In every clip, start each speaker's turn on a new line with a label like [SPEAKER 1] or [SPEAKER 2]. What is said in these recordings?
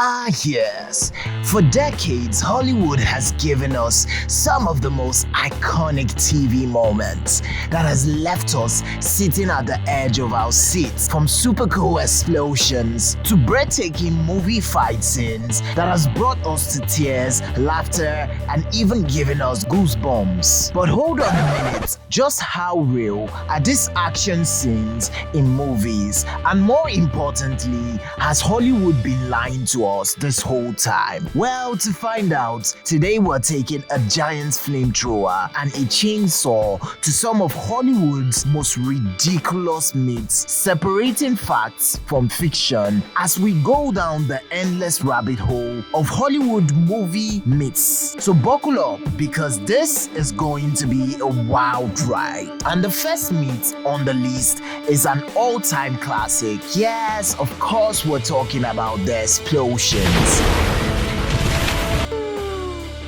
[SPEAKER 1] Ah yes, for decades Hollywood has given us some of the most iconic TV moments that has left us sitting at the edge of our seats, from super cool explosions to breathtaking movie fight scenes that has brought us to tears, laughter, and even given us goosebumps. But hold on a minute, just how real are these action scenes in movies? And more importantly, has Hollywood been lying to us this whole time? Well, to find out, today we're taking a giant flamethrower and a chainsaw to some of Hollywood's most ridiculous myths, separating facts from fiction as we go down the endless rabbit hole of Hollywood movie myths. So buckle up, because this is going to be a wild ride. And the first myth on the list is an all-time classic. Yes, of course we're talking about the explosions.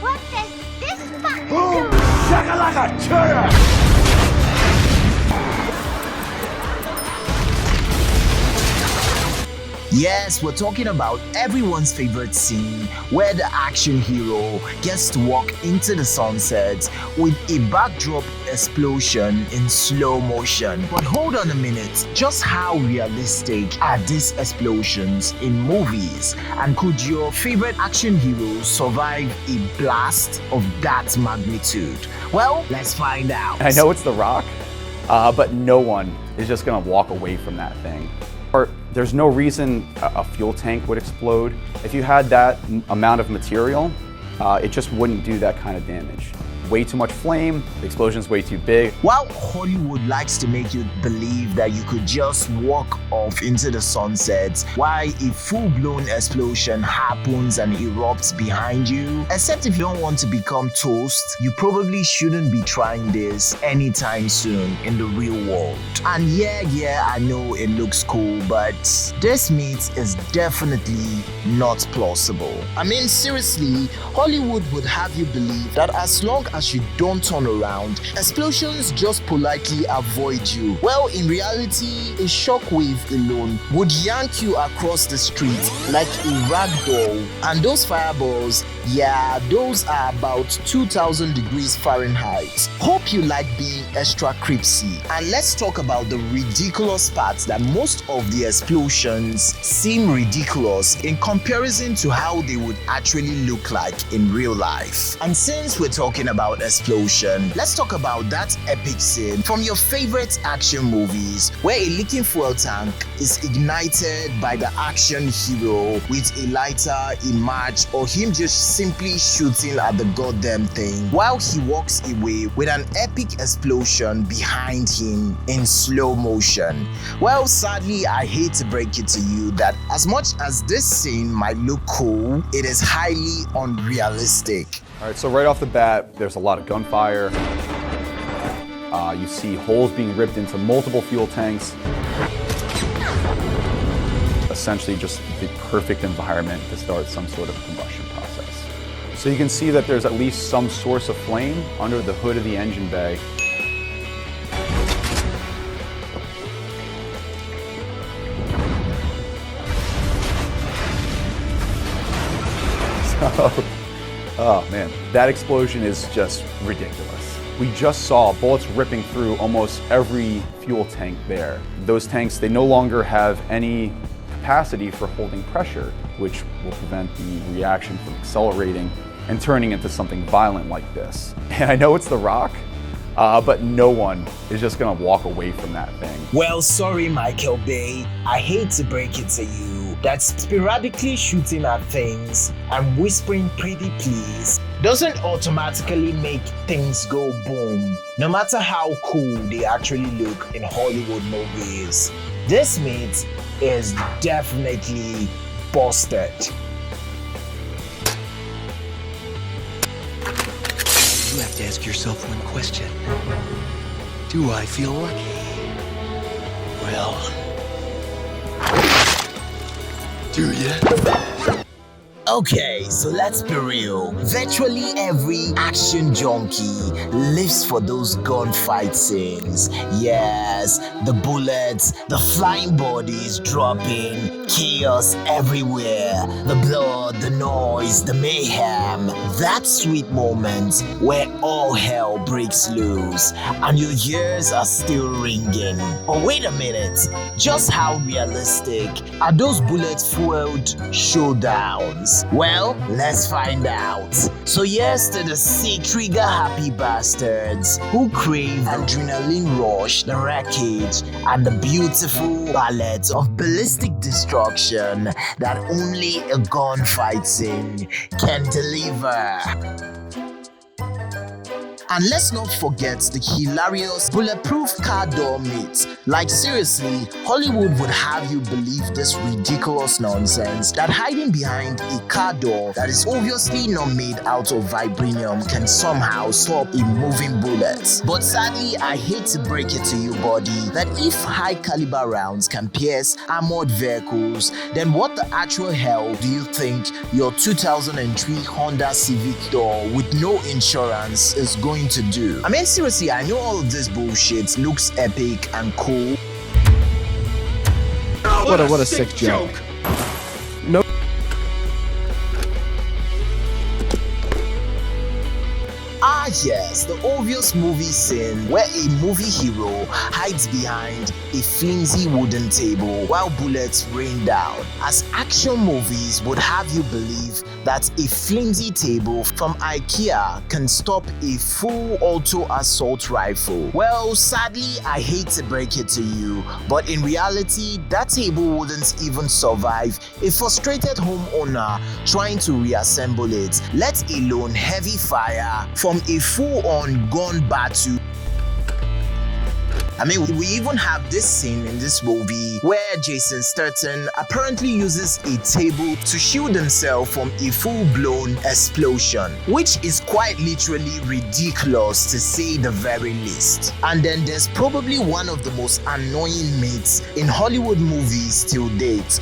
[SPEAKER 2] What does this button
[SPEAKER 3] Boom!
[SPEAKER 2] do?
[SPEAKER 3] Shakalaka cheetah!
[SPEAKER 1] Yes, we're talking about everyone's favorite scene where the action hero gets to walk into the sunset with a backdrop explosion in slow motion. But hold on a minute, just how realistic are these explosions in movies? And could your favorite action hero survive a blast of that magnitude? Well, let's find out.
[SPEAKER 4] I know it's The Rock, but no one is just gonna walk away from that thing. There's no reason a fuel tank would explode. If you had that amount of material, it just wouldn't do that kind of damage. Way too much flame, the explosion's way too big.
[SPEAKER 1] While Hollywood likes to make you believe that you could just walk off into the sunset while a full-blown explosion happens and erupts behind you, except if you don't want to become toast, you probably shouldn't be trying this anytime soon in the real world. And yeah, I know it looks cool, but this myth is definitely not plausible. I mean, seriously, Hollywood would have you believe that as long as you don't turn around, explosions just politely avoid you. Well, in reality, a shockwave alone would yank you across the street like a rag doll. And those fireballs, yeah, those are about 2000 degrees Fahrenheit. Hope you like being extra creepy. And let's talk about the ridiculous parts that most of the explosions seem ridiculous in comparison to how they would actually look like in real life. And since we're talking about explosion, let's talk about that epic scene from your favorite action movies where a leaking fuel tank is ignited by the action hero with a lighter, a match, or him just simply shooting at the goddamn thing while he walks away with an epic explosion behind him in slow motion. Well, sadly, I hate to break it to you that as much as this scene might look cool, it is highly unrealistic.
[SPEAKER 4] All right, so right off the bat, there's a lot of gunfire. You see holes being ripped into multiple fuel tanks. Essentially just the perfect environment to start some sort of combustion process. So you can see that there's at least some source of flame under the hood of the engine bay. Oh man, that explosion is just ridiculous. We just saw bullets ripping through almost every fuel tank there. Those tanks, they no longer have any capacity for holding pressure, which will prevent the reaction from accelerating and turning into something violent like this. And I know it's The Rock, but no one is just gonna walk away from that thing.
[SPEAKER 1] Well, sorry, Michael Bay, I hate to break it to you that sporadically shooting at things and whispering pretty please doesn't automatically make things go boom, no matter how cool they actually look in Hollywood movies. This myth is definitely busted.
[SPEAKER 5] You have to ask yourself one question. Do I feel lucky? Well, do ya?
[SPEAKER 1] Okay, so let's be real. Virtually every action junkie lives for those gunfight scenes. Yes, the bullets, the flying bodies dropping, chaos everywhere, the blood, the noise, the mayhem. That sweet moment where all hell breaks loose and your ears are still ringing. But wait a minute, just how realistic are those bullet-fueled showdowns? Well, let's find out. So yes to the sick trigger-happy bastards who crave adrenaline rush, the wreckage, and the beautiful ballet of ballistic destruction that only a gunfight scene can deliver. And let's not forget the hilarious bulletproof car door myth. Like seriously, Hollywood would have you believe this ridiculous nonsense that hiding behind a car door that is obviously not made out of vibranium can somehow stop a moving bullet. But sadly, I hate to break it to you, buddy, that if high caliber rounds can pierce armored vehicles, then what the actual hell do you think your 2003 Honda Civic door with no insurance is going to do? I mean, seriously, I know all of this bullshit looks epic and cool.
[SPEAKER 6] What a sick joke. No.
[SPEAKER 1] Ah yes, the obvious movie scene where a movie hero hides behind a flimsy wooden table while bullets rain down. As action movies would have you believe that a flimsy table from IKEA can stop a full auto assault rifle. Well, sadly, I hate to break it to you, but in reality, that table wouldn't even survive a frustrated homeowner trying to reassemble it, let alone heavy fire from a full-on gun battle. I mean, we even have this scene in this movie where Jason Statham apparently uses a table to shield himself from a full-blown explosion, which is quite literally ridiculous to say the very least. And then there's probably one of the most annoying myths in Hollywood movies till date.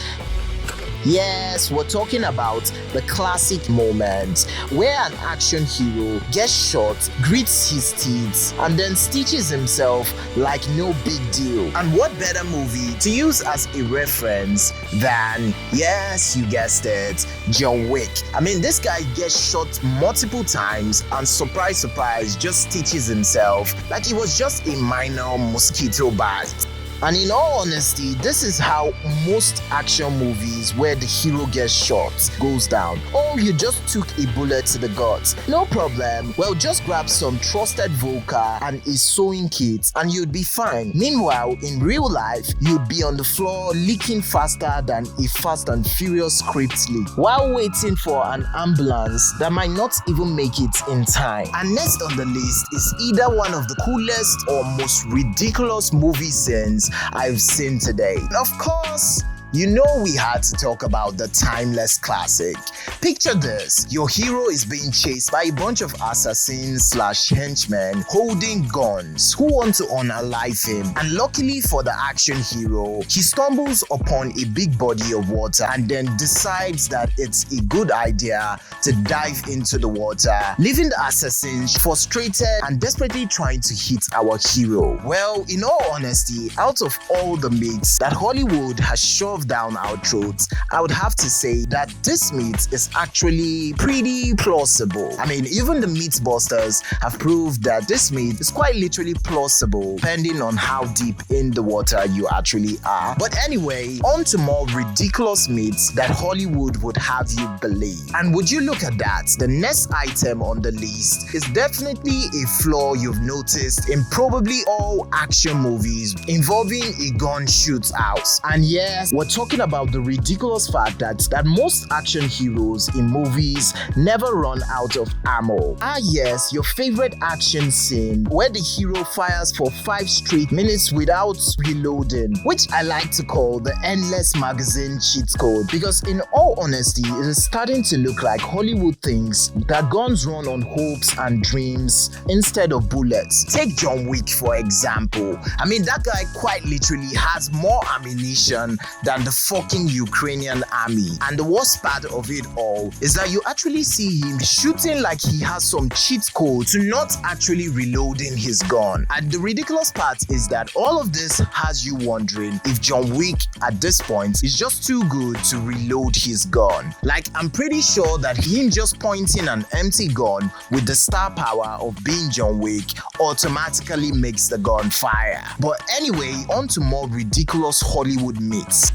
[SPEAKER 1] Yes, we're talking about the classic moment where an action hero gets shot, grits his teeth, and then stitches himself like no big deal. And what better movie to use as a reference than, yes, you guessed it, John Wick. I mean, this guy gets shot multiple times and surprise, surprise, just stitches himself like it was just a minor mosquito bite. And in all honesty, this is how most action movies where the hero gets shot goes down. Oh, you just took a bullet to the gut. No problem. Well, just grab some trusted vodka and a sewing kit and you'd be fine. Meanwhile, in real life, you'd be on the floor leaking faster than a Fast and Furious script leak while waiting for an ambulance that might not even make it in time. And next on the list is either one of the coolest or most ridiculous movie scenes I've seen today. And of course, you know we had to talk about the timeless classic. Picture this, your hero is being chased by a bunch of assassins/henchmen holding guns who want to unalive him, and luckily for the action hero, he stumbles upon a big body of water and then decides that it's a good idea to dive into the water, leaving the assassins frustrated and desperately trying to hit our hero. Well, in all honesty, out of all the myths that Hollywood has shoved down our throats, I would have to say that this myth is actually pretty plausible. I mean, even the Mythbusters have proved that this myth is quite literally plausible depending on how deep in the water you actually are. But anyway, on to more ridiculous myths that Hollywood would have you believe. And would you look at that, the next item on the list is definitely a flaw you've noticed in probably all action movies involving a gun shootout. And yes, we're talking about the ridiculous fact that most action heroes in movies never run out of ammo. Ah yes, your favorite action scene where the hero fires for 5 straight minutes without reloading, which I like to call the endless magazine cheat code, because in all honesty, it is starting to look like Hollywood thinks that guns run on hopes and dreams instead of bullets. Take John Wick for example. I mean, that guy quite literally has more ammunition than than the fucking Ukrainian army. And the worst part of it all is that you actually see him shooting like he has some cheat code to not actually reloading his gun. And the ridiculous part is that all of this has you wondering if John Wick at this point is just too good to reload his gun. Like, I'm pretty sure that him just pointing an empty gun with the star power of being John Wick automatically makes the gun fire. But anyway, on to more ridiculous Hollywood myths.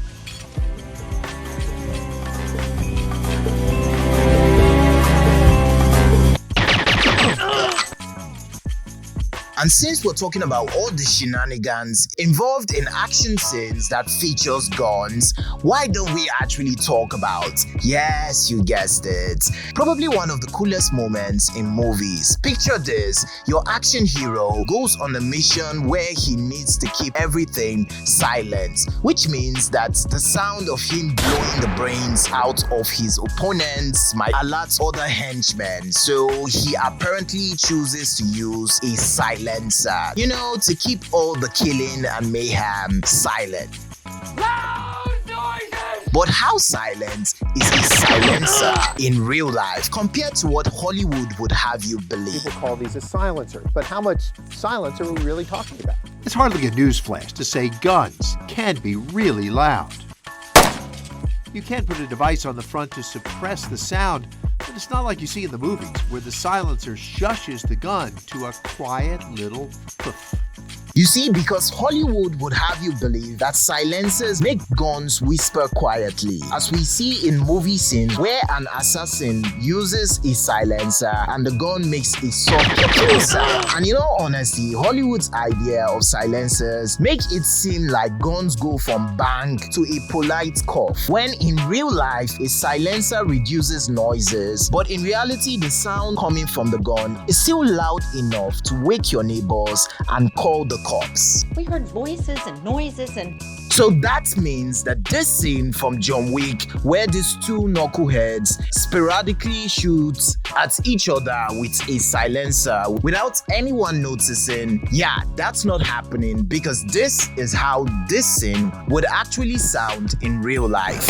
[SPEAKER 1] And since we're talking about all the shenanigans involved in action scenes that features guns, why don't we actually talk about, yes, you guessed it, probably one of the coolest moments in movies. Picture this, your action hero goes on a mission where he needs to keep everything silent, which means that the sound of him blowing the brains out of his opponents might alert other henchmen, so he apparently chooses to use a silencer, you know, to keep all the killing and mayhem silent.
[SPEAKER 3] Loud noises!
[SPEAKER 1] But how silent is a silencer in real life compared to what Hollywood would have you believe?
[SPEAKER 7] People call these a silencer, but how much silence are we really talking about?
[SPEAKER 8] It's hardly a newsflash to say guns can be really loud. You can put a device on the front to suppress the sound, but it's not like you see in the movies where the silencer shushes the gun to a quiet little poof.
[SPEAKER 1] You see, because Hollywood would have you believe that silencers make guns whisper quietly, as we see in movie scenes where an assassin uses a silencer and the gun makes a soft sound. And in all honesty, Hollywood's idea of silencers make it seem like guns go from bang to a polite cough, when in real life a silencer reduces noises, but in reality the sound coming from the gun is still loud enough to wake your neighbors and call the cops.
[SPEAKER 9] We heard voices and noises and...
[SPEAKER 1] So that means that this scene from John Wick, where these two knuckleheads sporadically shoot at each other with a silencer without anyone noticing, yeah, that's not happening, because this is how this scene would actually sound in real life.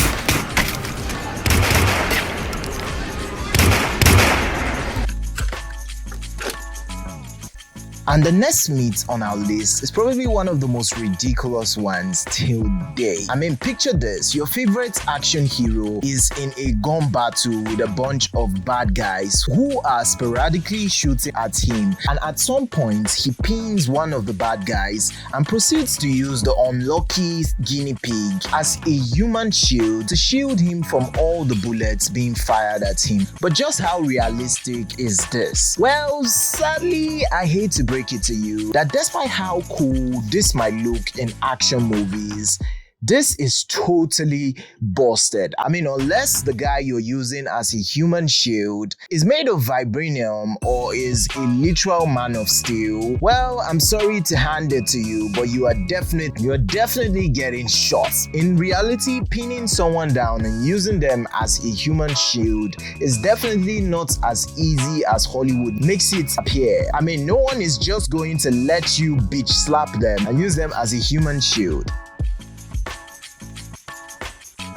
[SPEAKER 1] And the next myth on our list is probably one of the most ridiculous ones till date. I mean, picture this. Your favorite action hero is in a gun battle with a bunch of bad guys who are sporadically shooting at him. And at some point, he pins one of the bad guys and proceeds to use the unlucky guinea pig as a human shield to shield him from all the bullets being fired at him. But just how realistic is this? Well, sadly, I hate to break it to you that despite how cool this might look in action movies, this is totally busted. I mean, unless the guy you're using as a human shield is made of vibranium or is a literal man of steel, well, I'm sorry to hand it to you, but you're definitely getting shot. In reality, pinning someone down and using them as a human shield is definitely not as easy as Hollywood makes it appear. I mean, no one is just going to let you bitch slap them and use them as a human shield.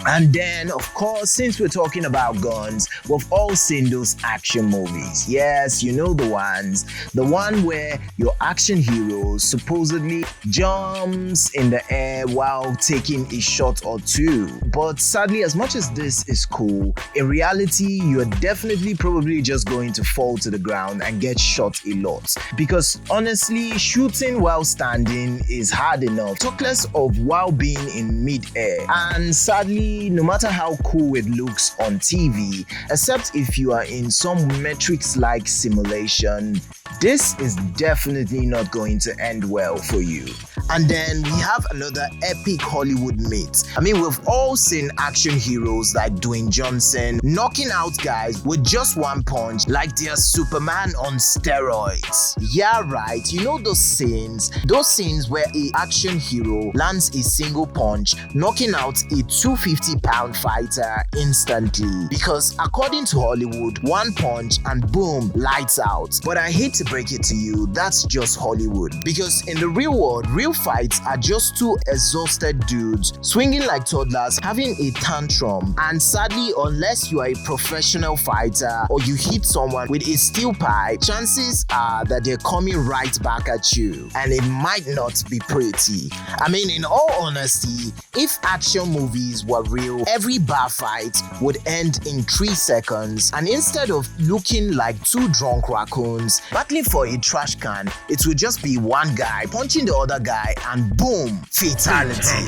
[SPEAKER 1] And then, of course, since we're talking about guns, we've all seen those action movies. Yes, you know the ones. The one where your action hero supposedly jumps in the air while taking a shot or two. But sadly, as much as this is cool, in reality, you're definitely probably just going to fall to the ground and get shot a lot. Because honestly, shooting while standing is hard enough, talk less of while being in mid-air. And sadly, no matter how cool it looks on TV, except if you are in some Matrix-like simulation, this is definitely not going to end well for you. And then we have another epic Hollywood myth. I mean, we've all seen action heroes like Dwayne Johnson knocking out guys with just one punch like they're Superman on steroids. Yeah, right, you know those scenes where an action hero lands a single punch, knocking out a 250-pound fighter instantly. Because according to Hollywood, one punch and boom, lights out. But I hate to break it to you, that's just Hollywood. Because in the real world, real fights are just two exhausted dudes swinging like toddlers, having a tantrum. And sadly, unless you are a professional fighter or you hit someone with a steel pipe, chances are that they're coming right back at you, and it might not be pretty. I mean, in all honesty, if action movies were real, every bar fight would end in 3 seconds, and instead of looking like two drunk raccoons battling for a trash can, it would just be one guy punching the other guy and boom, fatality.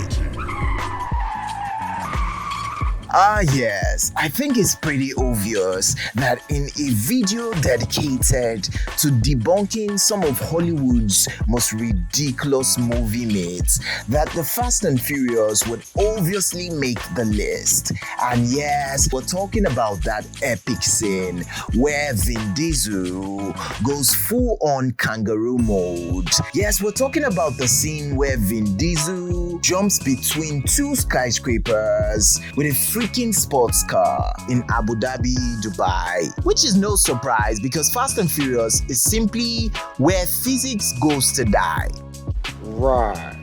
[SPEAKER 1] Yes, I think it's pretty obvious that in a video dedicated to debunking some of Hollywood's most ridiculous movie myths, that the Fast and Furious would obviously make the list. And yes, we're talking about that epic scene where Vin Diesel goes full on kangaroo mode. Yes, we're talking about the scene where Vin Diesel jumps between 2 skyscrapers with a freaking sports car in Abu Dhabi, Dubai. Which is no surprise because Fast and Furious is simply where physics goes to die.
[SPEAKER 6] Right.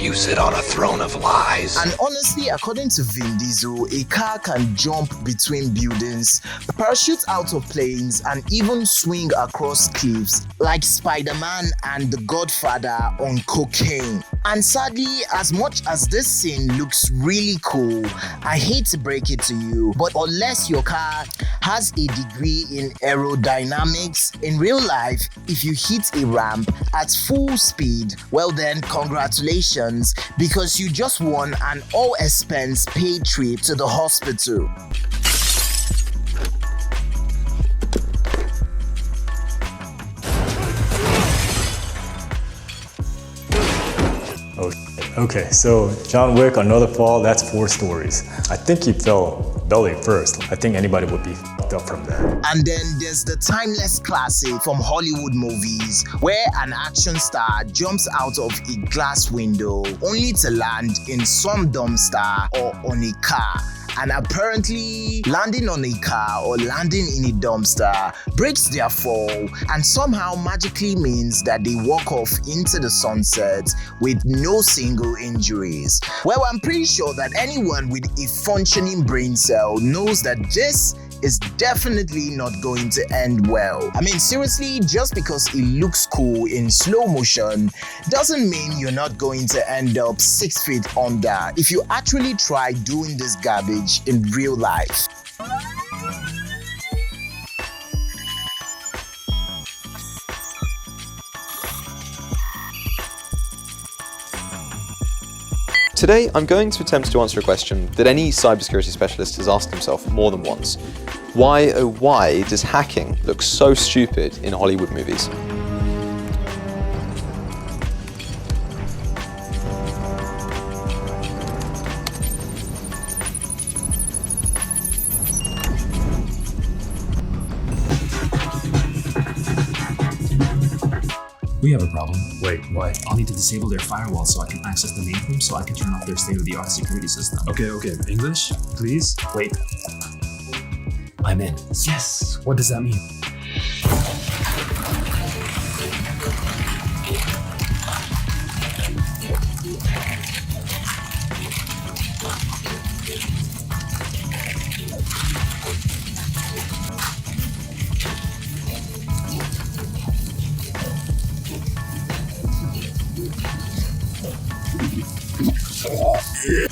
[SPEAKER 5] You sit on a throne of lies.
[SPEAKER 1] And honestly, according to Vin Diesel, a car can jump between buildings, parachute out of planes, and even swing across cliffs like Spider-Man and The Godfather on cocaine. And sadly, as much as this scene looks really cool, I hate to break it to you, but unless your car has a degree in aerodynamics, in real life, if you hit a ramp at full speed, well then, congratulations, because you just won an all-expense paid trip to the hospital.
[SPEAKER 10] Okay, so John Wick, another fall, that's 4 stories. I think he fell belly first. I think anybody would be fucked up from there.
[SPEAKER 1] And then there's the timeless classic from Hollywood movies where an action star jumps out of a glass window only to land in some dumpster or on a car. And apparently, landing on a car or landing in a dumpster breaks their fall and somehow magically means that they walk off into the sunset with no single injuries. Well, I'm pretty sure that anyone with a functioning brain cell knows that this is definitely not going to end well. I mean, seriously, just because it looks cool in slow motion doesn't mean you're not going to end up 6 feet under if you actually try doing this garbage in real life.
[SPEAKER 11] Today, I'm going to attempt to answer a question that any cybersecurity specialist has asked himself more than once. Why, oh why, does hacking look so stupid in Hollywood movies?
[SPEAKER 12] We have a problem. Wait, why? I'll need to disable their firewall so I can access the mainframe so I can turn off their state-of-the-art security system. Okay, English, please? Wait. I'm in. Yes! What does that mean?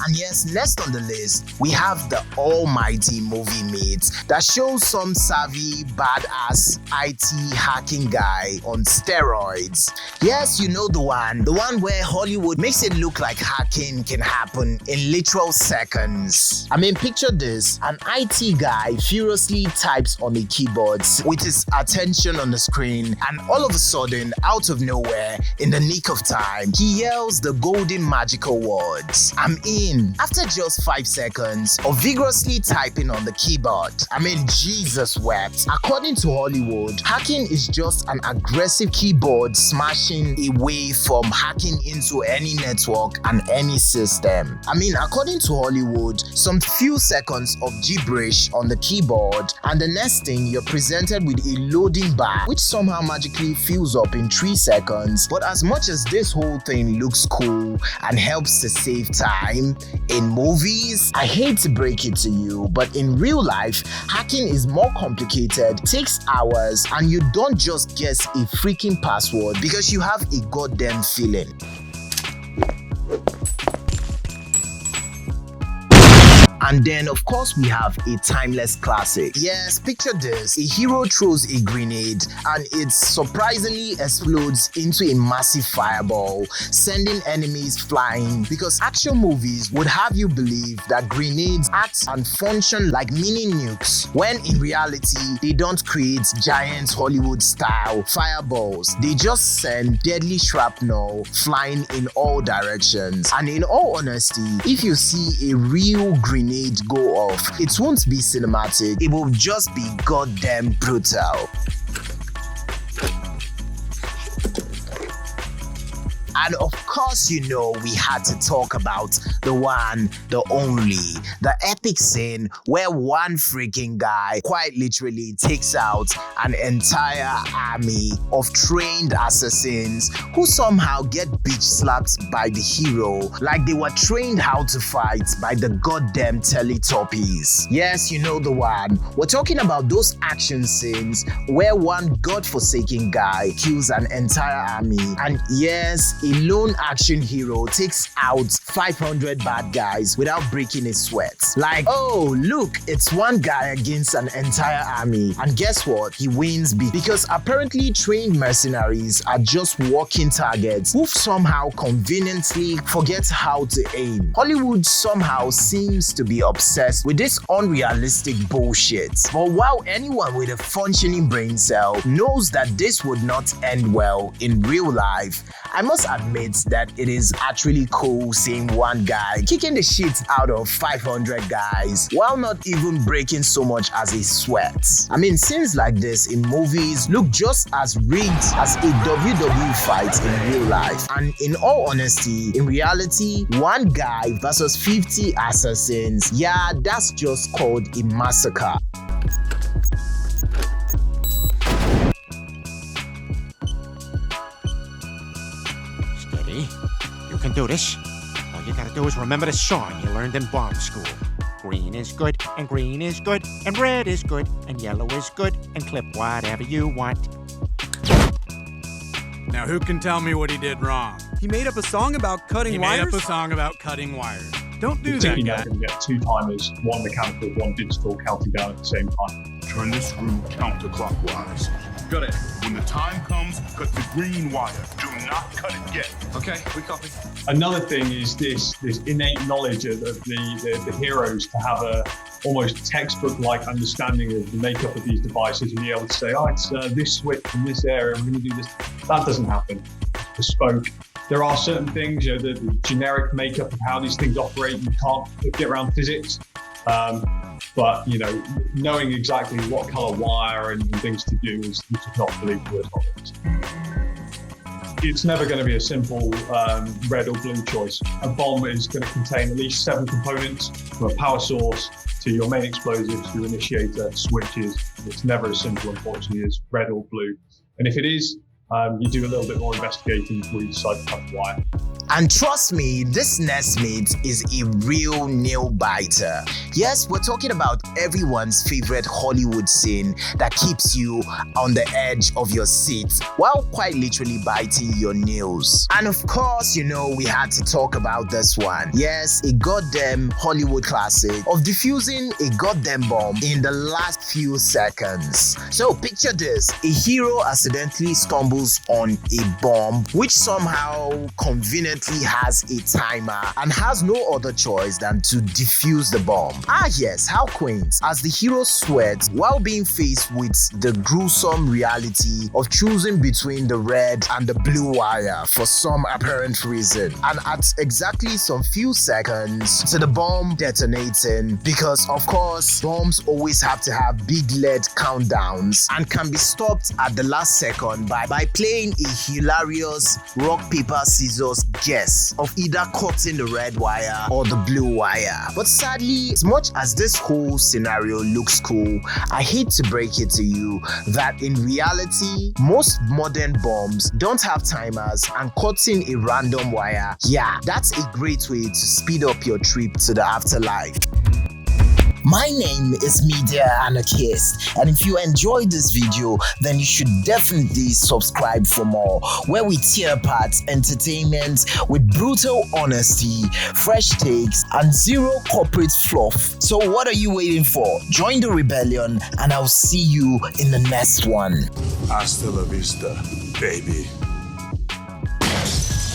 [SPEAKER 1] And yes, next on the list, we have the almighty movie myth that shows some savvy, badass IT hacking guy on steroids. Yes, you know the one where Hollywood makes it look like hacking can happen in literal seconds. I mean, picture this, an IT guy furiously types on a keyboard with his attention on the screen, and all of a sudden, out of nowhere, in the nick of time, he yells the golden magical words, "I'm in." hacking after just 5 seconds of vigorously typing on the keyboard. I mean, Jesus wept. According to Hollywood, hacking is just an aggressive keyboard smashing away from hacking into any network and any system. I mean, according to Hollywood, some few seconds of gibberish on the keyboard and the next thing you're presented with a loading bar which somehow magically fills up in 3 seconds. But as much as this whole thing looks cool and helps to save time in movies, I hate to break it to you, but in real life, hacking is more complicated, takes hours, and you don't just guess a freaking password because you have a goddamn feeling. And then, of course, we have a timeless classic. Yes, picture this. A hero throws a grenade and it surprisingly explodes into a massive fireball, sending enemies flying, because action movies would have you believe that grenades act and function like mini nukes, when in reality, they don't create giant Hollywood-style fireballs. They just send deadly shrapnel flying in all directions. And in all honesty, if you see a real grenade go off, it won't be cinematic, it will just be goddamn brutal. And of course, you know, we had to talk about the one, the only, the epic scene where one freaking guy quite literally takes out an entire army of trained assassins who somehow get bitch slapped by the hero like they were trained how to fight by the goddamn Teletubbies. Yes, you know the one. We're talking about those action scenes where one godforsaken guy kills an entire army, and yes, a lone action hero takes out 500 bad guys without breaking a sweat. Like, oh look, it's one guy against an entire army, and guess what? He wins because apparently trained mercenaries are just walking targets who somehow conveniently forget how to aim. Hollywood somehow seems to be obsessed with this unrealistic bullshit. But while anyone with a functioning brain cell knows that this would not end well in real life, I must admit that it is actually cool seeing one guy kicking the shit out of 500 guys while not even breaking so much as a sweat. I mean, scenes like this in movies look just as rigged as a WWE fight in real life. And in all honesty, in reality, one guy versus 50 assassins, yeah, that's just called a massacre.
[SPEAKER 13] You can do this. All you gotta do is remember the song you learned in bomb school. Green is good, and green is good, and red is good, and yellow is good, and clip whatever you want.
[SPEAKER 3] Now who can tell me what he did wrong?
[SPEAKER 14] He made up a song about cutting wires?
[SPEAKER 3] He made up a song about cutting wires. Don't do that, guy.
[SPEAKER 15] You're going to get 2 timers, one mechanical, one digital, counting down at the same time.
[SPEAKER 16] Turn this room counterclockwise.
[SPEAKER 15] Got it.
[SPEAKER 16] When the time comes, cut the green wire. Do not cut it yet.
[SPEAKER 14] Okay, we copy.
[SPEAKER 15] Another thing is this innate knowledge of the heroes to have a almost textbook-like understanding of the makeup of these devices and be able to say, oh, it's this switch in this area, we're going to do this. That doesn't happen. It's bespoke. There are certain things, you know, the generic makeup of how these things operate, you can't get around physics. But, you know, knowing exactly what color wire and things to do is not believable as well. It's never going to be a simple red or blue choice. A bomb is going to contain at least 7 components, from a power source to your main explosives, your initiator, switches. It's never as simple, unfortunately, as red or blue. And if it is, you do a little bit more investigating before you decide to cut the wire.
[SPEAKER 1] And trust me, this next meet is a real nail biter. Yes, we're talking about everyone's favorite Hollywood scene that keeps you on the edge of your seat while quite literally biting your nails. And of course, you know, we had to talk about this one. Yes, a goddamn Hollywood classic of defusing a goddamn bomb in the last few seconds. So picture this, a hero accidentally stumbles on a bomb which somehow conveniently unfortunately has a timer and has no other choice than to defuse the bomb. Ah yes, how quaint, as the hero sweats while being faced with the gruesome reality of choosing between the red and the blue wire for some apparent reason. And at exactly some few seconds to the bomb detonating, because of course bombs always have to have big lead countdowns and can be stopped at the last second by playing a hilarious rock paper scissors guess of either cutting the red wire or the blue wire. But sadly, as much as this whole scenario looks cool, I hate to break it to you that in reality most modern bombs don't have timers, and cutting a random wire, yeah, that's a great way to speed up your trip to the afterlife. My name is Media Anarchist, and if you enjoyed this video, then you should definitely subscribe for more, where we tear apart entertainment with brutal honesty, fresh takes, and zero corporate fluff. So what are you waiting for? Join the rebellion, and I'll see you in the next one.
[SPEAKER 16] Hasta la vista, baby.